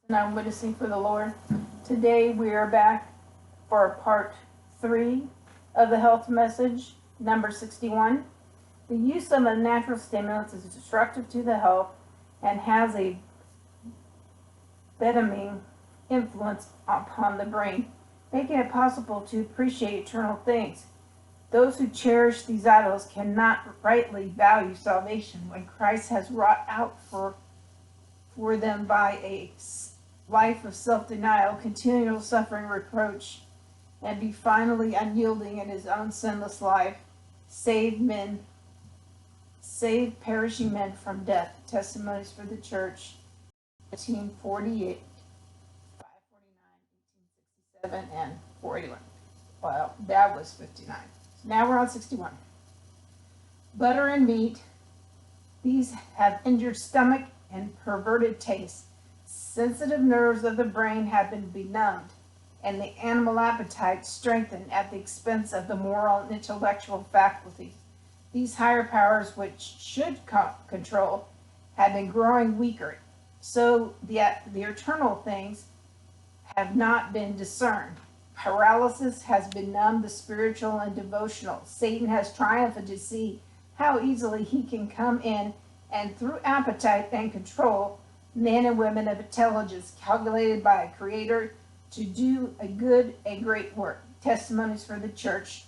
And I'm witnessing for the Lord. Today we are back for part 3 of the health message, number 61. The use of a natural stimulant is destructive to the health and has a betamine influence upon the brain, making it possible to appreciate eternal things. Those who cherish these idols cannot rightly value salvation when Christ has wrought out for them by a life of self-denial, continual suffering, reproach, and be finally unyielding in his own sinless life, save perishing men from death. Testimonies for the Church, 1848, 549, 1867, and 481. Well, that was 59. So now we're on 61. Butter and meat, these have injured stomach and perverted taste. Sensitive nerves of the brain have been benumbed, and the animal appetite strengthened at the expense of the moral and intellectual faculties. These higher powers, which should control, have been growing weaker, so the eternal things have not been discerned. Paralysis has benumbed the spiritual and devotional. Satan has triumphed to see how easily he can come in and through appetite and control men and women of intelligence calculated by a creator to do a great work. Testimonies for the Church,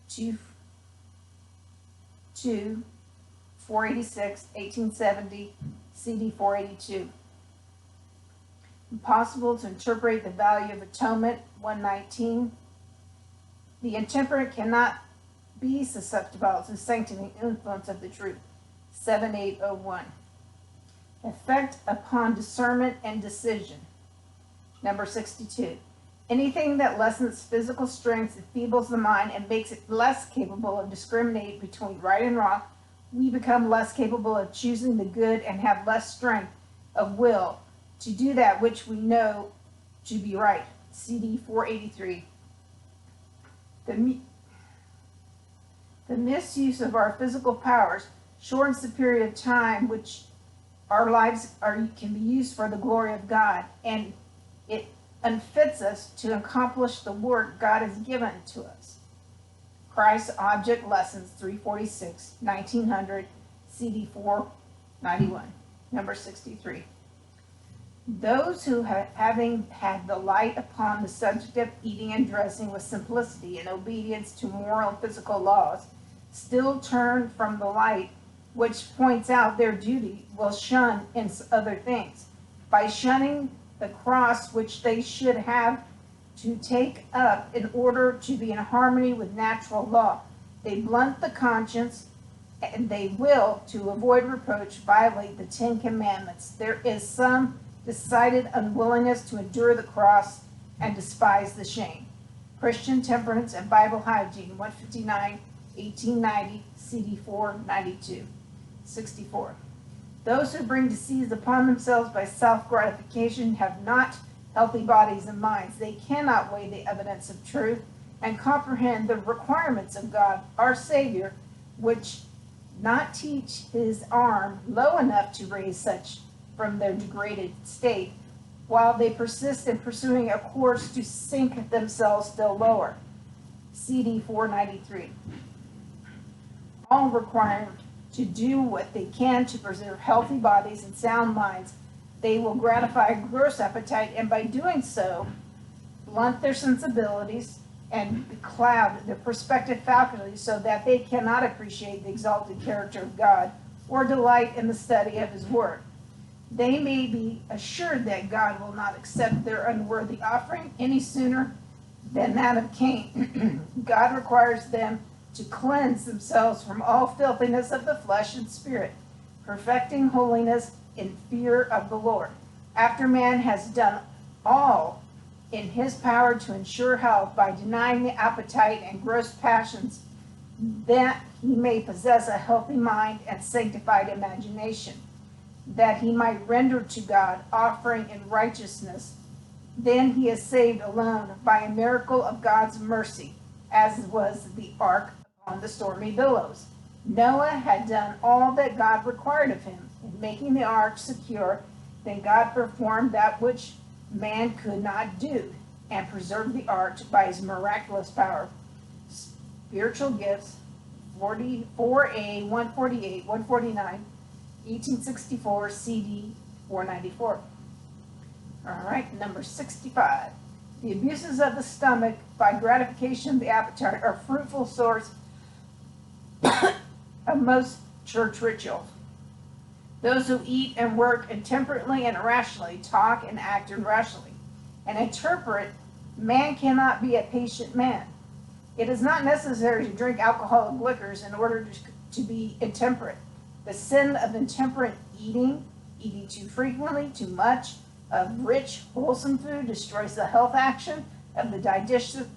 486, 1870, CD 482. Impossible to interpret the value of atonement, 119. The intemperate cannot be susceptible to the sanctifying influence of the truth, 7801. Effect upon discernment and decision, number 62. Anything that lessens physical strength, enfeebles the mind, and makes it less capable of discriminating between right and wrong, we become less capable of choosing the good and have less strength of will to do that which we know to be right. CD 483. The misuse of our physical powers shortens the period of time which our lives can be used for the glory of God, and it unfits us to accomplish the work God has given to us. Christ's Object Lessons, 346, 1900, CD 491, number 63. Those who, having had the light upon the subject of eating and dressing with simplicity and obedience to moral and physical laws, still turn from the light which points out their duty, will shun in other things. By shunning the cross which they should have to take up in order to be in harmony with natural law, they blunt the conscience, and they will, to avoid reproach, violate the 10 Commandments. There is some decided unwillingness to endure the cross and despise the shame. Christian Temperance and Bible Hygiene, 159, 1890, CD 492. 64. Those who bring disease upon themselves by self-gratification have not healthy bodies and minds. They cannot weigh the evidence of truth and comprehend the requirements of God, our Savior, which not teach his arm low enough to raise such from their degraded state, while they persist in pursuing a course to sink themselves still lower. CD 493. All required to do what they can to preserve healthy bodies and sound minds. They will gratify a gross appetite, and by doing so, blunt their sensibilities and cloud their perspective faculties so that they cannot appreciate the exalted character of God or delight in the study of his word. They may be assured that God will not accept their unworthy offering any sooner than that of Cain. God requires them to cleanse themselves from all filthiness of the flesh and spirit, perfecting holiness in fear of the Lord. After man has done all in his power to ensure health by denying the appetite and gross passions, that he may possess a healthy mind and sanctified imagination, that he might render to God offering in righteousness, then he is saved alone by a miracle of God's mercy, as was the ark on the stormy billows. Noah had done all that God required of him in making the ark secure. Then God performed that which man could not do, and preserved the ark by his miraculous power. Spiritual gifts, 4A 148, 149, 1864, CD 494. All right, number 65. The abuses of the stomach by gratification of the appetite are a fruitful source of most church rituals. Those who eat and work intemperately and irrationally talk and act irrationally and interpret, man cannot be a patient man. It is not necessary to drink alcoholic liquors in order to be intemperate. The sin of intemperate eating, eating too frequently, too much, of rich, wholesome food destroys the health action of the digestive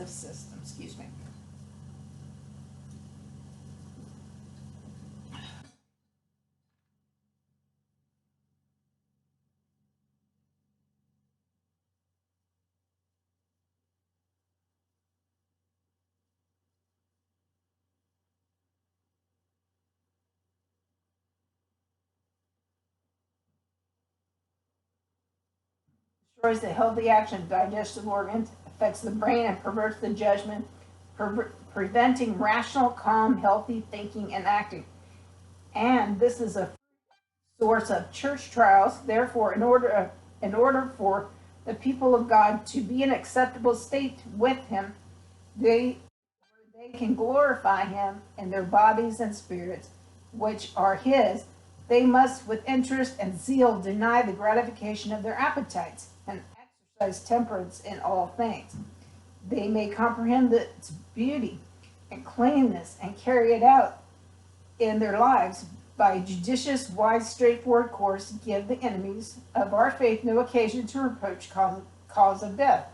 system. Excuse me. Destroys the healthy action of digestive organs, affects the brain, and perverts the judgment, preventing rational, calm, healthy thinking and acting. And this is a source of church trials. Therefore, in order for the people of God to be in acceptable state with Him, they can glorify Him in their bodies and spirits, which are His. They must, with interest and zeal, deny the gratification of their appetites and exercise temperance in all things. They may comprehend its beauty and cleanness and carry it out in their lives by a judicious, wise, straightforward course. Give the enemies of our faith no occasion to reproach cause of death.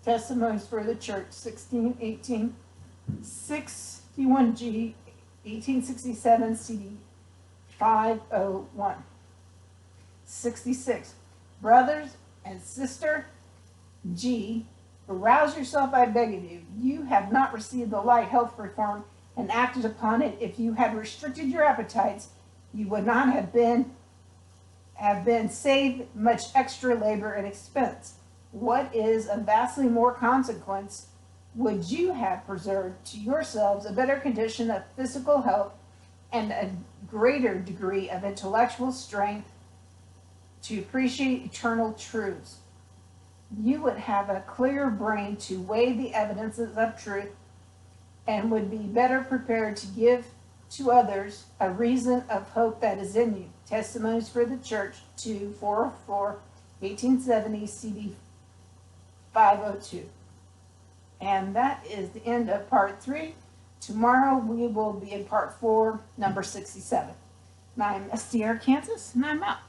Testimonies for the Church, 1618, 61G, 1867, CD 501. 66. Brothers and sister G, arouse yourself, I beg of you. You have not received the light health reform and acted upon it. If you had restricted your appetites, you would not have been saved much extra labor and expense. What is of vastly more consequence, would you have preserved to yourselves a better condition of physical health and a greater degree of intellectual strength to appreciate eternal truths? You would have a clearer brain to weigh the evidences of truth and would be better prepared to give to others a reason of hope that is in you. Testimonies for the Church, 404, 1870, CD 502. And that is the end of part 3. Tomorrow we will be in part 4, number 67. And I'm SDR Kansas, and I'm out.